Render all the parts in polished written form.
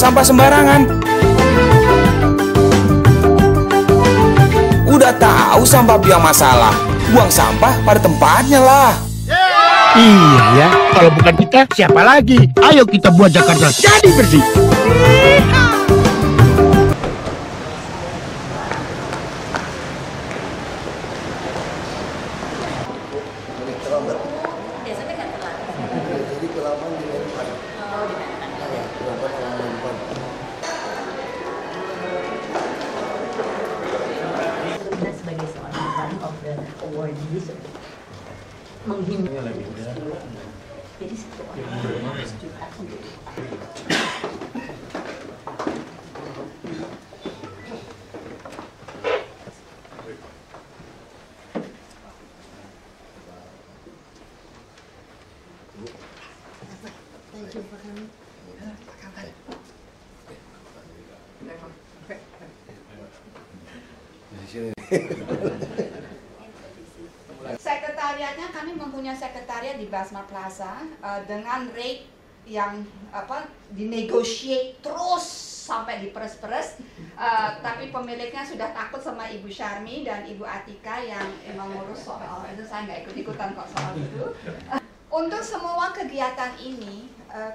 sampah sembarangan. Udah tahu sampah biang masalah, buang sampah pada tempatnya lah. Iya ya, kalau bukan kita siapa lagi? Ayo kita buat Jakarta jadi bersih. Sebagai seorang of the awardees menghindar jadi satu orang juta. Sekretariatnya, kami mempunyai sekretariat di Basma Plaza dengan rate yang dinegotiate terus sampai diperes-peres, tapi pemiliknya sudah takut sama Ibu Syarmi dan Ibu Atika yang mengurus soal itu. Saya nggak ikut-ikutan kok soal itu. Untuk semua kegiatan ini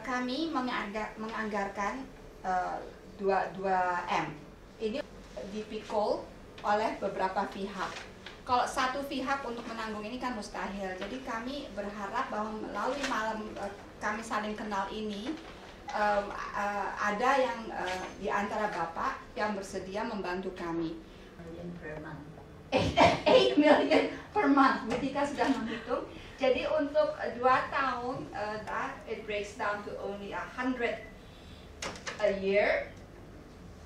kami menganggarkan 2M. Ini dipikul oleh beberapa pihak. Kalau satu pihak untuk menanggung ini kan mustahil. Jadi kami berharap bahwa melalui malam kami saling kenal ini, ada yang di antara Bapak yang bersedia membantu kami. 8 million per month. Ketika sudah menghitung. Jadi untuk 2 tahun, it breaks down to only 100 a year.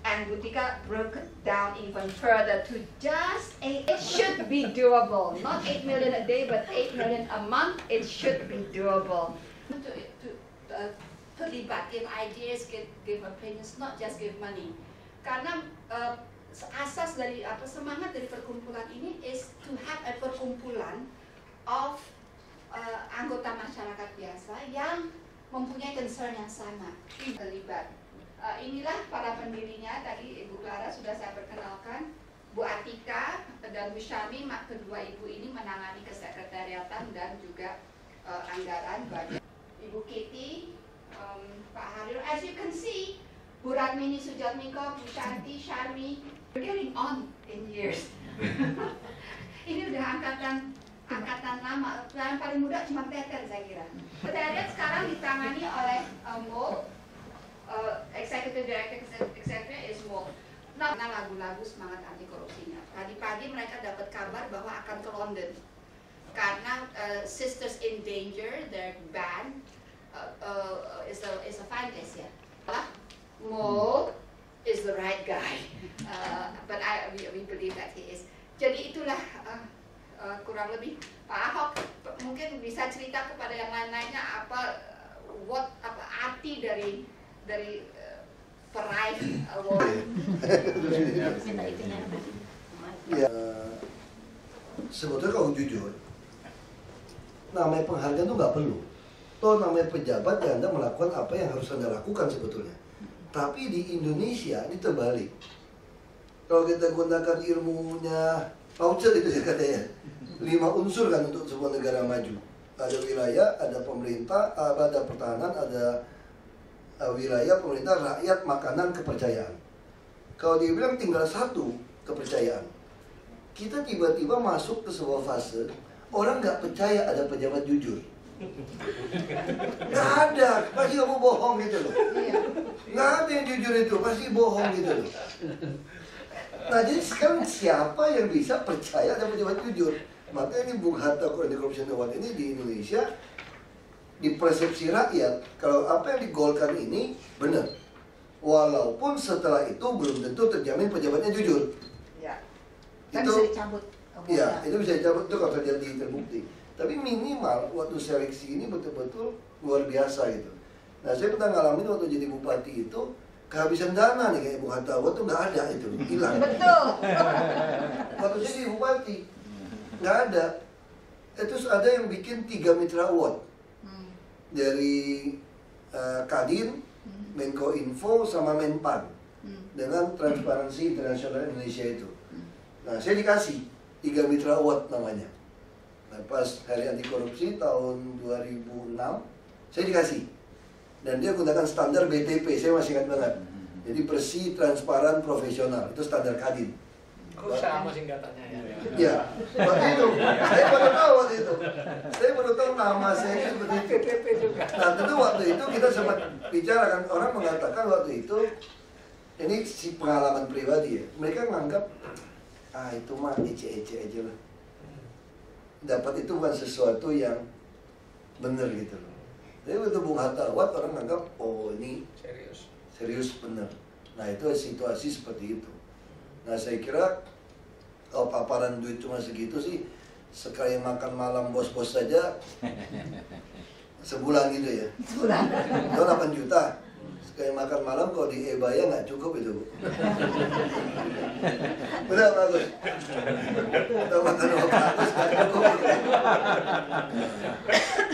And Butika broke it down even further to just 8. It should be doable. Not 8 million a day, but 8 million a month. It should be doable. To terlibat, give ideas, give opinions, not just give money. Karena asas dari semangat dari perkumpulan ini is to have a perkumpulan of anggota masyarakat biasa yang mempunyai concern yang sama. Terlibat. Inilah para pendirinya, tadi Ibu Clara sudah saya perkenalkan, Bu Atika dan Bu Syami, kedua ibu ini menangani kesekretariatan dan juga anggaran budget. Ibu Kitty, Pak Haril, as you can see, Bu Radmini Sujatmiko, Bu Shanti, Syarmi, we're getting on in years. Ini udah angkatan lama, yang paling muda cuma Teter saya kira. Sekretariat sekarang ditangani oleh Mo. Executive Director Executive is more. Nah, lagu-lagu semangat anti korupsinya. Tadi pagi mereka dapat kabar bahwa akan ke London karena Sisters in Danger, their band is a finalist ya. Mo is the right guy, but we believe that he is. Jadi itulah kurang lebih Pak Ahok mungkin bisa cerita kepada yang lain-lainnya apa arti dari peraih award. Ya, sebetulnya kalau jujur, namanya penghargaan itu nggak perlu. Toh namanya pejabat ya Anda melakukan apa yang harus Anda lakukan sebetulnya. Tapi di Indonesia ini terbalik. Kalau kita gunakan ilmunya Paucet itu ya katanya, 5 unsur kan untuk sebuah negara maju. Ada wilayah, ada pemerintah, ada pertahanan, ada wilayah, pemerintah, rakyat, makanan, kepercayaan. Kalau dia bilang tinggal 1, kepercayaan. Kita tiba-tiba masuk ke sebuah fase orang nggak percaya ada pejabat jujur. Nggak ada, pasti kamu bohong gitu loh. Nggak ada yang jujur itu, pasti bohong gitu loh. Nah jadi sekarang siapa yang bisa percaya ada pejabat jujur? Makanya ini Bung Hatta Anti Corruption Award ini di Indonesia, di persepsi rakyat, kalau apa yang digolkan ini benar. Walaupun setelah itu belum tentu terjamin pejabatnya jujur. Ya. Itu bisa dicabut. Ya, itu bisa dicabut itu kalau terjadi terbukti. Tapi minimal waktu seleksi ini betul-betul luar biasa gitu. Nah, saya pernah ngalamin waktu jadi bupati itu kehabisan dana nih kayak Bung Hatta Award tuh nggak ada itu, hilang. Betul. Waktu saya jadi bupati nggak ada. Itu ada yang bikin 3 Mitra Award. Dari Kadin, Menko Info sama Menpan dengan Transparansi Internasional Indonesia itu. Nah, saya dikasih 3 Mitra Award namanya. Nah, pas Hari Anti Korupsi tahun 2006, saya dikasih. Dan dia gunakan standar BTP, saya masih ingat banget. Jadi bersih, transparan, profesional. Itu standar Kadin. Kok sama singkatannya ya? Ya, waktu itu saya baru tahu waktu itu. Saya baru tahu nama saya seperti itu. BTP juga. Nah, tentu waktu itu kita sempat bicara kan, orang mengatakan waktu itu ini si pengalaman pribadi ya. Mereka menganggap itu mah ece-ece aja lah. Dapat itu bukan sesuatu yang benar gitu loh. Jadi waktu Bung Hatta Award orang menganggap ini serius benar. Nah, itu situasi seperti itu. Nah, saya kira kalau paparan duit cuma segitu sih, sekali makan malam bos-bos saja sebulan gitu ya. Sebulan. Itu 8 juta. Sekali makan malam kalau di e-baya nggak cukup itu, Bu. Benar, bagus. Kita makan bagus nggak cukup.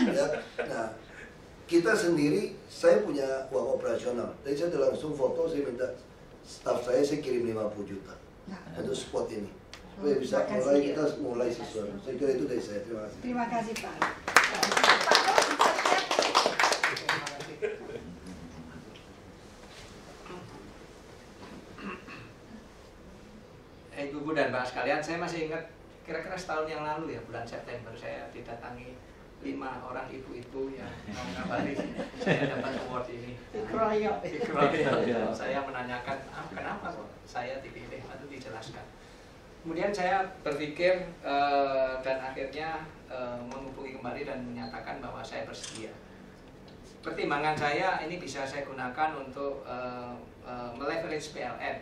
Ya, nah, kita sendiri, saya punya uang operasional. Jadi saya udah langsung foto, saya minta staff saya kirim 50 juta untuk spot ini. Supaya bisa mulai, kita mulai sesuatu. Saya kira itu dari saya. Terima kasih. Terima kasih Pak. Ibu-ibu dan Mbak sekalian, saya masih ingat kira-kira setahun yang lalu ya, bulan September saya didatangi 5 orang ibu-ibu yang mengabari saya dapat award ini. Dikeroyok. Dikeroyok. Saya menanyakan kenapa kok saya dipilih, atau dijelaskan. Kemudian saya berpikir dan akhirnya menghubungi kembali dan menyatakan bahwa saya bersedia. Pertimbangan saya ini bisa saya gunakan untuk meleverage PLN,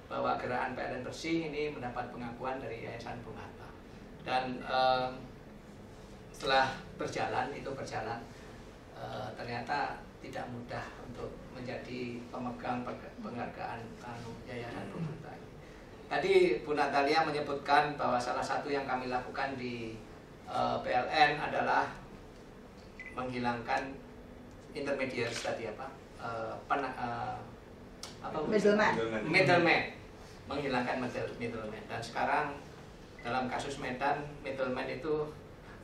bahwa gerakan PLN bersih ini mendapat pengakuan dari Yayasan Bung Hatta. Dan setelah berjalan ternyata tidak mudah untuk menjadi pemegang penghargaan Yayasan Bung Hatta. Tadi Bu Natalia menyebutkan bahwa salah satu yang kami lakukan di PLN adalah menghilangkan intermediaries tadi middleman, menghilangkan middleman. Dan sekarang dalam kasus Medan, middleman itu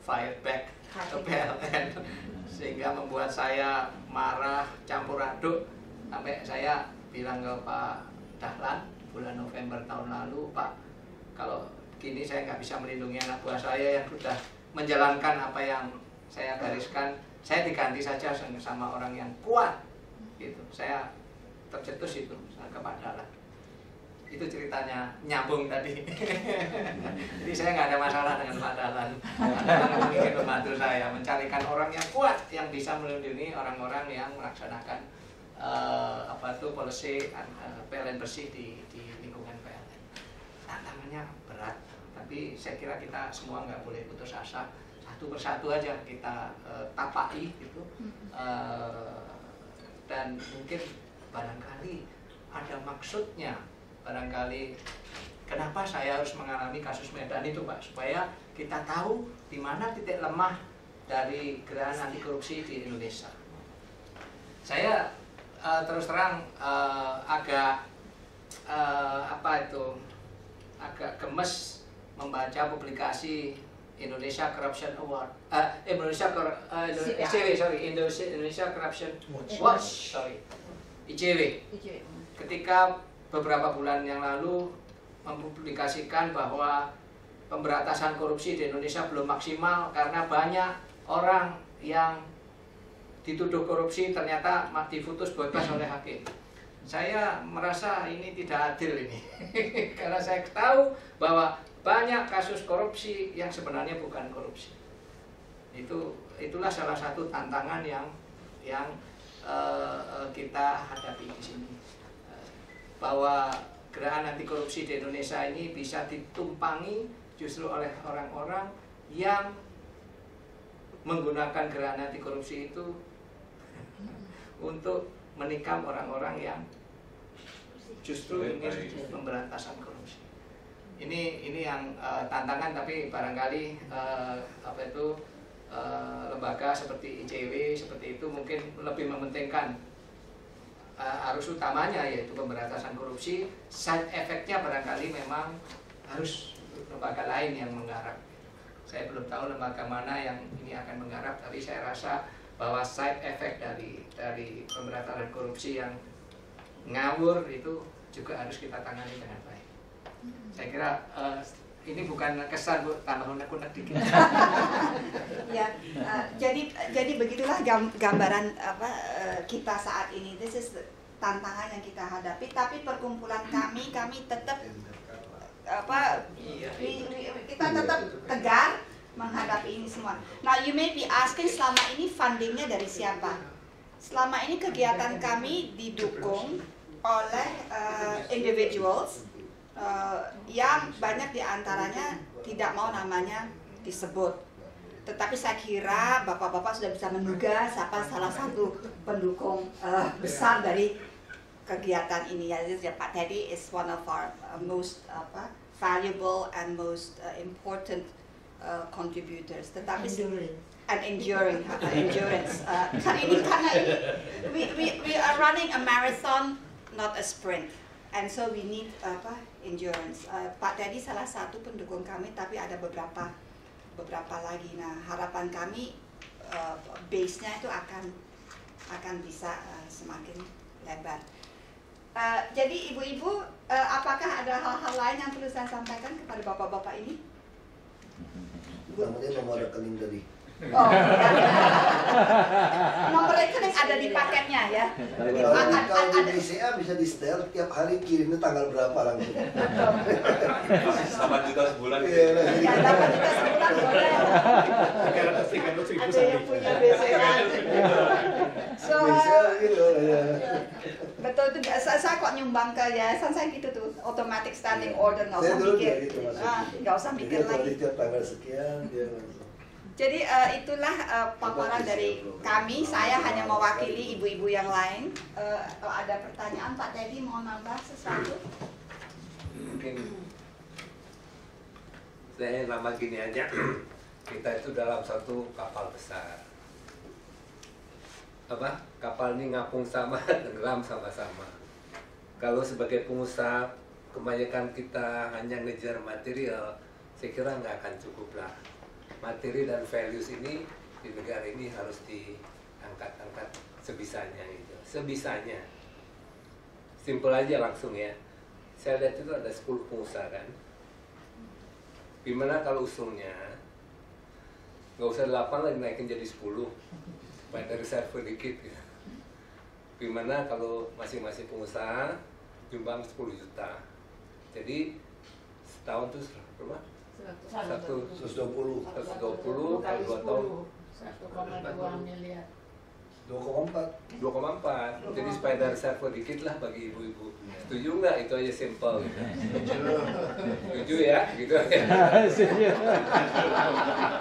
fired back ke PLN, sehingga membuat saya marah, campur aduk, sampai saya bilang ke Pak Dahlan bulan November tahun lalu, Pak, kalau gini saya nggak bisa melindungi anak buah saya yang sudah menjalankan apa yang saya gariskan, saya diganti saja sama orang yang kuat, gitu. Saya tercetus itu ke Pak Dahlan. Itu ceritanya nyambung tadi. Jadi saya nggak ada masalah dengan Pak Dahlan. Mungkin membantu saya mencarikan orang yang kuat yang bisa melindungi orang-orang yang melaksanakan policy PLN bersih di lingkungan PLN. Tantangannya berat, tapi saya kira kita semua nggak boleh putus asa. Satu persatu aja kita tapai gitu. Dan mungkin barangkali ada maksudnya. Barangkali kenapa saya harus mengalami kasus Medan itu, Pak, supaya kita tahu di mana titik lemah dari gerakan anti korupsi di Indonesia. Saya terus terang agak agak gemes membaca publikasi Indonesia Corruption Award, Indonesia Corruption Watch, ICW. Ketika beberapa bulan yang lalu mempublikasikan bahwa pemberantasan korupsi di Indonesia belum maksimal karena banyak orang yang dituduh korupsi ternyata diputus bebas oleh hakim. Saya merasa ini tidak adil ini, karena saya tahu bahwa banyak kasus korupsi yang sebenarnya bukan korupsi. Itulah salah satu tantangan yang kita hadapi di sini. Bahwa gerakan anti korupsi di Indonesia ini bisa ditumpangi justru oleh orang-orang yang menggunakan gerakan anti korupsi itu untuk menikam orang-orang yang justru ingin pemberantasan korupsi. Ini yang tantangan, tapi barangkali lembaga seperti ICW seperti itu mungkin lebih mementingkan arus utamanya yaitu pemberantasan korupsi, side effect-nya barangkali memang harus lembaga lain yang menggarap. Saya belum tahu lembaga mana yang ini akan menggarap, tapi saya rasa bahwa side effect dari pemberantasan korupsi yang ngawur itu juga harus kita tangani dengan baik. Saya kira ini bukan kesan, Bu, tambah unek-unek dikit. Ya, jadi begitulah gambaran kita saat ini. This is tantangan yang kita hadapi. Tapi perkumpulan kami tetap kita tetap tegar menghadapi ini semua. Now you may be asking, selama ini fundingnya dari siapa? Selama ini kegiatan kami didukung oleh individuals yang banyak diantaranya tidak mau namanya disebut. Tetapi saya kira bapak-bapak sudah bisa menduga siapa salah satu pendukung besar dari kegiatan ini. Ya, Pak Teddy is one of our most valuable and most important contributors. Tetapi enduring endurance. Karena we are running a marathon, not a sprint, and so we need endurance. Pak Teddy salah satu pendukung kami, tapi ada beberapa lagi. Nah, harapan kami base-nya itu akan bisa semakin lebar. Jadi ibu-ibu, apakah ada hal-hal lain yang perlu saya sampaikan kepada bapak-bapak ini? Namanya nomor rekening dari. Oh, nomor rekening ada di paketnya ya. Kalau di BCA bisa di setel tiap hari kirimnya tanggal berapa langsung. 8 juta sebulan. Ya, 8 juta sebulan boleh. Ada yang punya BCA. So, betul itu. Saya kok nyumbang ke yayasan saya gitu tuh, automatic standing order, nggak usah mikir, nggak usah mikir lagi. Tiap tanggal sekian dia langsung. Jadi itulah paparan dari kami. Saya hanya mewakili ibu-ibu yang lain. Kalau ada pertanyaan, Pak Teddy mau nambah sesuatu? Mungkin saya nambah gini aja. Kita itu dalam satu kapal besar. Kapal ini ngapung sama, tenggelam sama-sama. Kalau sebagai pengusaha, kebanyakan kita hanya ngejar material, saya kira nggak akan cukup lah. Materi dan values ini di negara ini harus diangkat-angkat sebisanya gitu. Sebisanya. Simpel aja langsung ya. Saya lihat itu ada 10 pengusaha kan. Gimana kalau usulnya nggak usah 8 lagi naikin jadi 10. Supaya dari reserve dikit gitu. Gimana kalau masing-masing pengusaha nyumbang 10 juta. Jadi setahun tuh berapa? 120 kali 2 tahun 1,2 miliar. 2,4. Jadi supaya dari reserve dikit lah bagi ibu-ibu. Setuju nggak? Itu aja simple gitu. Setuju ya? Gitu ya.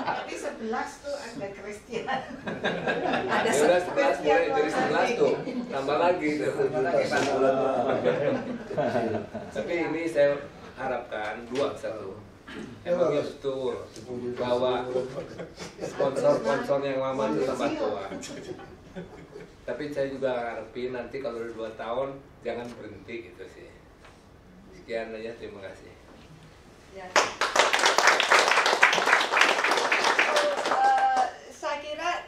Tapi 11 tuh ada Christian. Ada 11 mulai dari 11 tuh. Tambah lagi tuh. Tapi ini saya harapkan 1. Emangnya betul bahwa sponsor yang lama itu tambah tua. Tapi saya juga harapin nanti kalau udah 2 tahun jangan berhenti gitu sih. Sekian aja, terima kasih. Ya. Saya kira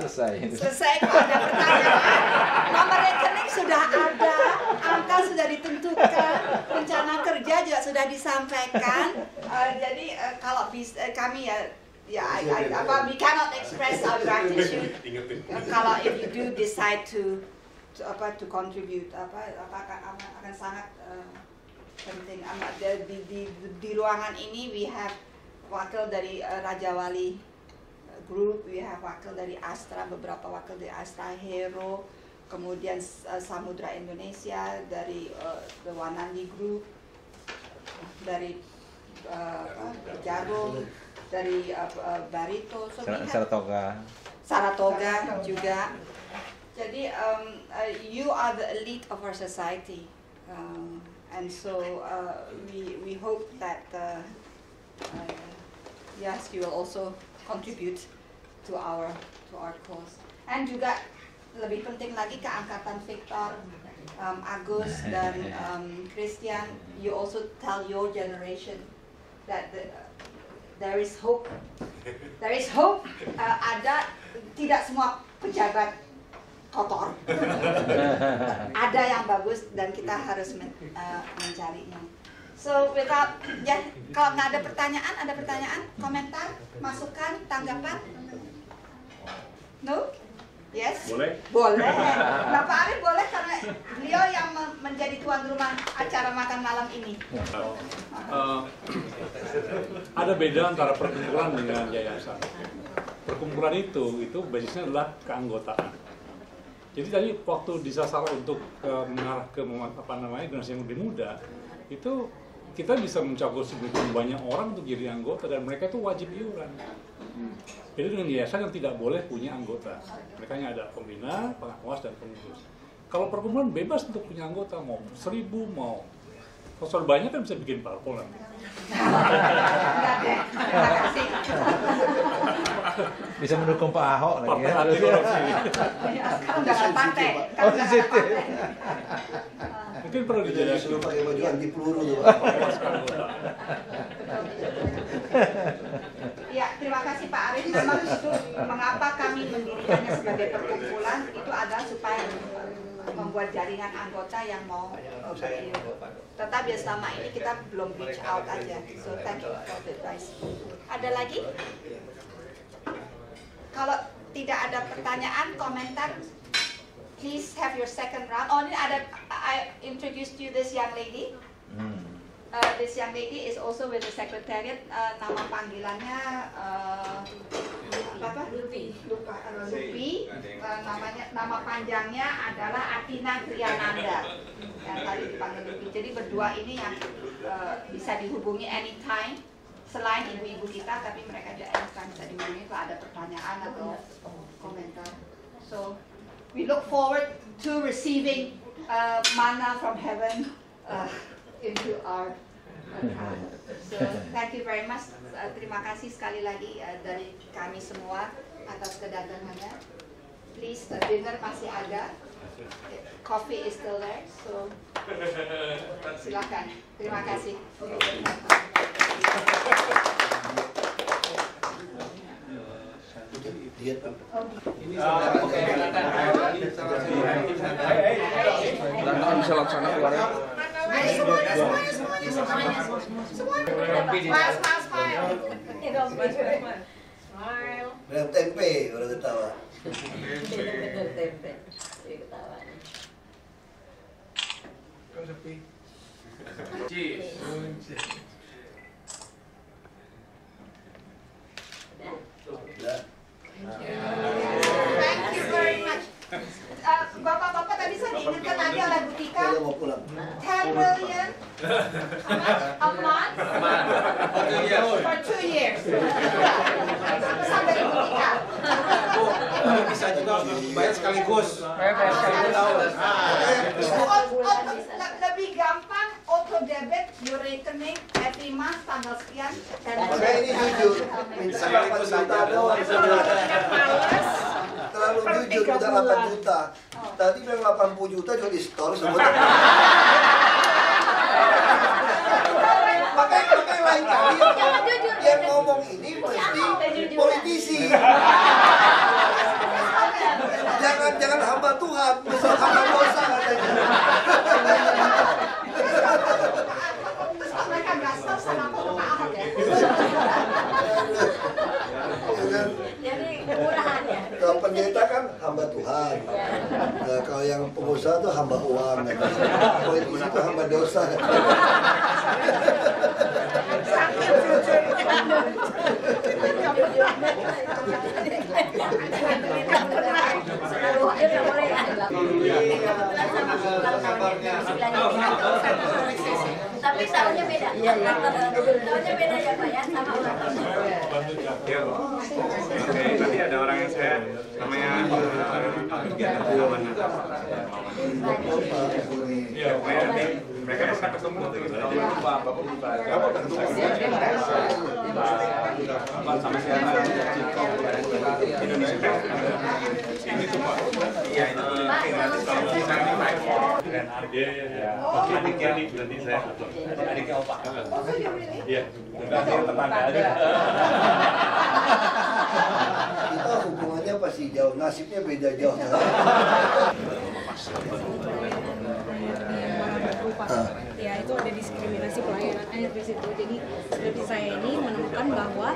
selesai. Kalau ada pertanyaan, nomor rekening sudah ada, angka sudah ditentukan, rencana kerja juga sudah disampaikan. Jadi kalau kami we cannot express our gratitude. Kalau if you do decide to contribute, akan sangat penting. Di ruangan ini we have wakil dari Raja Wali Group, we have wakil dari Astra, beberapa wakil dari Astra, Hero, kemudian Samudra Indonesia, dari The Wanandi Group, dari Jarum, dari Barito, Saratoga juga. Jadi you are the elite of our society, and so we hope that yes, you will also contribute to our cause. And juga lebih penting lagi keangkatan Victor, Agus dan Christian, you also tell your generation that there is hope. There is hope. Ada, tidak semua pejabat kotor. Ada yang bagus dan kita harus mencarinya. So without, ya, kalau nggak ada pertanyaan, komentar, masukan, tanggapan? No? Yes? Boleh. Bapak Arif boleh karena beliau yang menjadi tuan rumah acara makan malam ini. Ada beda antara perkumpulan dengan yayasan. Perkumpulan itu basisnya adalah keanggotaan. Jadi tadi waktu disasar untuk mengarah ke generasi yang lebih muda, itu kita bisa mencakup sedemikian banyak orang untuk jadi anggota dan mereka itu wajib iuran. Jadi dengan yayasan yang tidak boleh punya anggota. Mereka hanya ada pembina, pengawas, dan pengurus. Kalau perkumpulan bebas untuk punya anggota, mau 1000, mau kalau banyak kan bisa bikin parpol nanti. Bisa mendukung Pak Ahok lagi ya. Partai korupsi. Sekarang udah nggak partai. Oh, sensitif. Mungkin perlu dijelaskan. Suruh pakai baju anti peluru tuh. Ya, terima kasih Pak Arif. Memang itu mengapa kami mendirikannya sebagai perkumpulan itu adalah supaya membuat jaringan anggota yang mau beriur. Tetapi selama ini kita belum reach out aja. So thank you for the advice. Ada lagi? Kalau tidak ada pertanyaan, komentar, please have your second round. Oh, ini ada, I introduced you this young lady. This young lady is also with the secretariat. Nama panggilannya apa? Lupi. Nama panjangnya adalah Atina Triananda. Yang tadi dipanggil Lupi. Jadi berdua ini yang bisa dihubungi anytime. Selain ibu-ibu kita, tapi mereka juga anytime bisa dihubungi kalau ada pertanyaan atau komentar. So we look forward to receiving manna from heaven. Into our account. So thank you very much. Terima kasih sekali lagi dari kami semua atas kedatangannya. Please, dinner masih ada. Coffee is still there. So silakan. Terima kasih. Bisa laksana keluar ya. Minum tempe, orang ketawa. Cheers. Thank you very much. Bapak-bapak tadi saya diingatkan lagi oleh Bu Tika. 10 million a month for 2 years. Pesan dari Bu Tika. Bisa juga bayar sekaligus. Lebih gampang auto debit your rekening every month tanggal sekian. Makanya ini jujur, minta 8 juta doang. Terlalu jujur, minta 8 juta. Tadi bilang 80 juta juga di store semua. Makanya lain kali yang ngomong ini mesti politisi. Jangan hamba Tuhan, mesti hamba dosa katanya. Mereka nggak stop sama Pak Ahok ya. Jadi murahan ya. Kalau pendeta kan hamba Tuhan. Nah, kalau yang pengusaha tuh hamba uang. Politisi itu hamba dosa. Tapi tahunnya beda. Iya, iya. Tahunnya beda ya, Pak ya, sama ulang tahun. Oke, tadi ada orang yang saya namanya Iya, mereka pernah ketemu tahun lupa, Bapak lupa. Sama siapa? Indonesia. Ini tuh Pak. Iya. Ya itu kalau bisa dengan Ade ya. Oke, adiknya nih berarti saya adiknya Opa. Iya, nanti tetangga aja. Kita hubungannya pasti jauh, nasibnya beda jauh. Ya itu ada diskriminasi pelayanan air di situ. Jadi seperti saya ini menemukan bahwa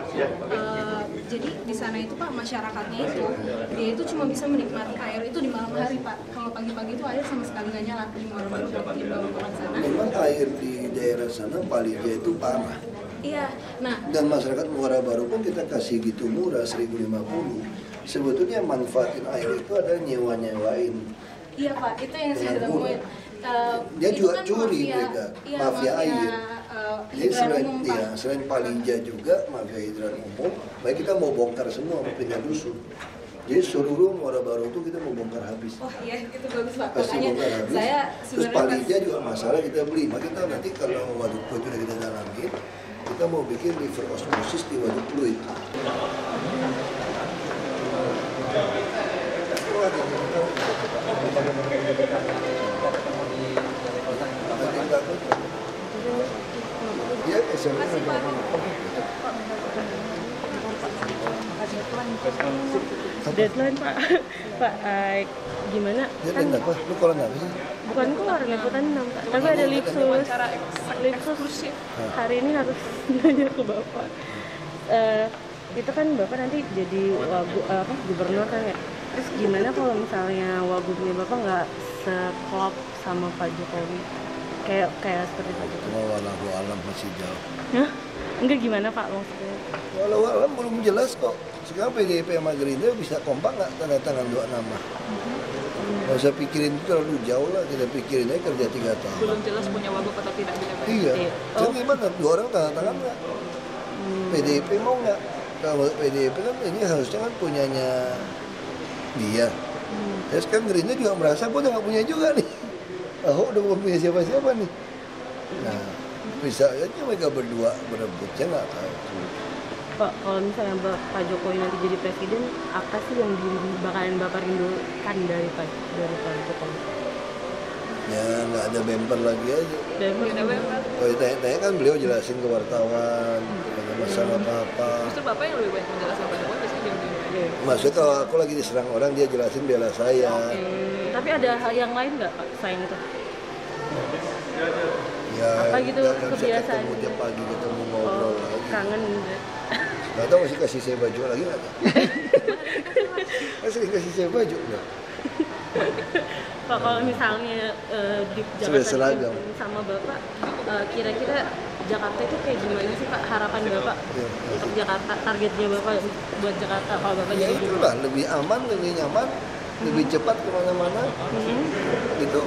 jadi di sana itu Pak, masyarakatnya itu dia itu cuma bisa menikmati air itu di malam hari Pak. Kalau pagi-pagi itu air sama sekali nggak nyala di Muara Baru di bawah sana. Memang air di daerah sana Palija itu parah. Iya. Nah. Dan masyarakat Muara Baru pun kita kasih gitu murah 1.050. Sebetulnya manfaatin air itu adalah nyewa-nyewain. Iya Pak, itu yang saya temuin. Dia juga kan curi mereka, mafia air. Jadi selain Palija juga mafia hidran umum, baik kita mau bongkar semua, mau pindah dusun. Jadi seluruh Muara Baru itu kita mau bongkar habis. Oh iya, itu bagus Pak. Pasti bongkar habis. Saya terus Palija juga masalah kita beli. Maka kita nanti kalau waduk Pluit udah kita dalamin, kita mau bikin river osmosis di waduk Pluit. Deadline Pak. Pak, gimana? Deadline apa? Lu kalau nggak sih? Bukan keluar liputan 6 Pak. Tapi ada Lipsus. Hari ini harus nanya ke Bapak. Itu kan Bapak nanti jadi gubernur kan ya. Terus gimana kalau misalnya wagubnya Bapak nggak seklop sama Pak Jokowi? Kayak seperti Pak Jokowi. Walau alam masih jauh. Hah? Enggak gimana Pak maksudnya? Walau alam belum jelas kok. Sekarang PDIP sama Gerindra bisa kompak nggak tanda tangan 2 nama? Nggak usah pikirin itu terlalu jauh lah. Kita pikirin aja kerja 3 tahun. Belum jelas punya wagub atau tidak punya wagub. Iya. Jadi gimana? 2 orang tanda tangan nggak? PDIP mau nggak? Kalau PDIP kan ini harusnya kan punyanya dia. Terus kan Gerindra juga merasa gue udah nggak punya juga nih. Ahok udah nggak punya siapa-siapa nih. Nah, bisa aja mereka berdua berebutnya nggak tahu. Pak, kalau misalnya Pak Jokowi nanti jadi presiden, apa sih yang bakalan Bapak rindukan dari Pak Jokowi? Ya nggak ada bemper lagi aja. Bemper. Kalau ditanya-tanya kan beliau jelasin ke wartawan, ada masalah apa-apa. Justru Bapak yang lebih banyak menjelaskan Pak Jokowi, biasanya diam-diam. Maksudnya kalau aku lagi diserang orang, dia jelasin bela saya. Tapi ada hal yang lain nggak Pak selain itu? Ya, apa gitu kebiasaan? Ketemu tiap pagi ketemu ngobrol lagi. Kangen. Nggak tahu masih kasih saya baju lagi nggak tahu. Masih kasih saya baju nggak? Pak, kalau misalnya di Jakarta sama Bapak, kira-kira Jakarta itu kayak gimana sih Pak harapan Bapak untuk Jakarta, targetnya Bapak buat Jakarta kalau Bapak ya jadi itulah, lebih aman, lebih nyaman, lebih cepat kemana-mana. Itu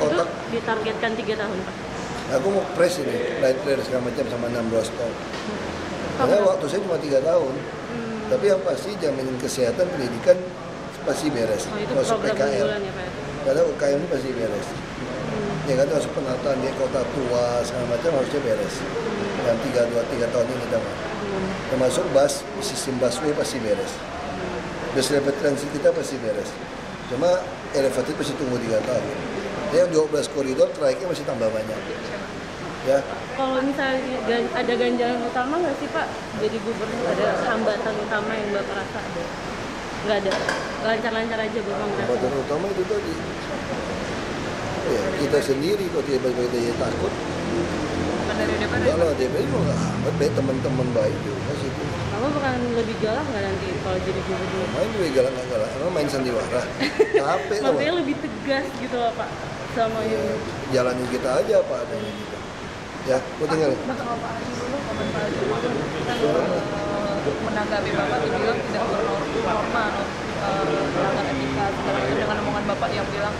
otak. Itu ditargetkan 3 tahun Pak. Aku mau press ini, light player segala macam sama 6 Rostov. Karena waktu saya cuma 3 tahun. Tapi yang pasti jaminan kesehatan, pendidikan pasti beres. Oh, itu masuk program PKL. unggulan ya Pak? Karena UKM ini pasti beres. Ya kan masuk penataan di kota tua segala macam harusnya beres. Yang 3 tahun ini kita mau. Termasuk bus, sistem busway pasti beres. Bus rapid transit kita pasti beres. Cuma elevated pasti tunggu 3 tahun. Yang 12 koridor trayeknya masih tambah banyak. Ya. Kalau misalnya ada ganjalan utama nggak sih Pak? Jadi gubernur ada hambatan utama yang Bapak rasa ada? Nggak ada, lancar-lancar aja Bapak merasa. Hambatan utama itu tadi. Ya, kita sendiri kok tiba-tiba kita takut. Bukan dari DPR? Enggak lah, DPR juga nggak amat, baik teman-teman baik juga sih. Kamu bukan lebih galak nggak nanti kalau jadi gubernur? Main lebih galak nggak galak, emang main sandiwara. Capek loh. Maksudnya lebih tegas gitu loh Pak sama yang jalanin kita aja apa adanya kita. Ya, aku tinggal. Kalau Pak Haji dulu, Pak Haji dulu kan menanggapi Bapak dibilang tidak bernorma, melanggar etika segala macam dengan omongan Bapak yang bilang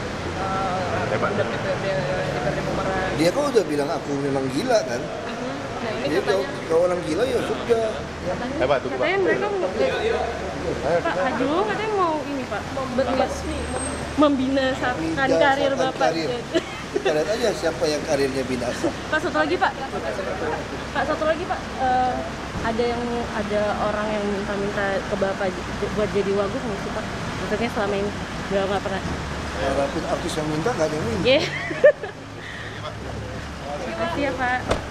budak DPRD memeran. Dia kok udah bilang aku memang gila kan? Nah ini jadi katanya kalau orang gila ya sudah. Katanya mereka Pak Haji dulu katanya mau ini Pak, mau membinasakan karir Bapak. Kita lihat aja siapa yang karirnya binasa. Pak satu lagi Pak, ada orang yang minta ke Bapak buat jadi wagub nggak sih Pak? Maksudnya selama ini nggak pernah. Artis yang minta nggak ada yang minta. Terima kasih ya Pak.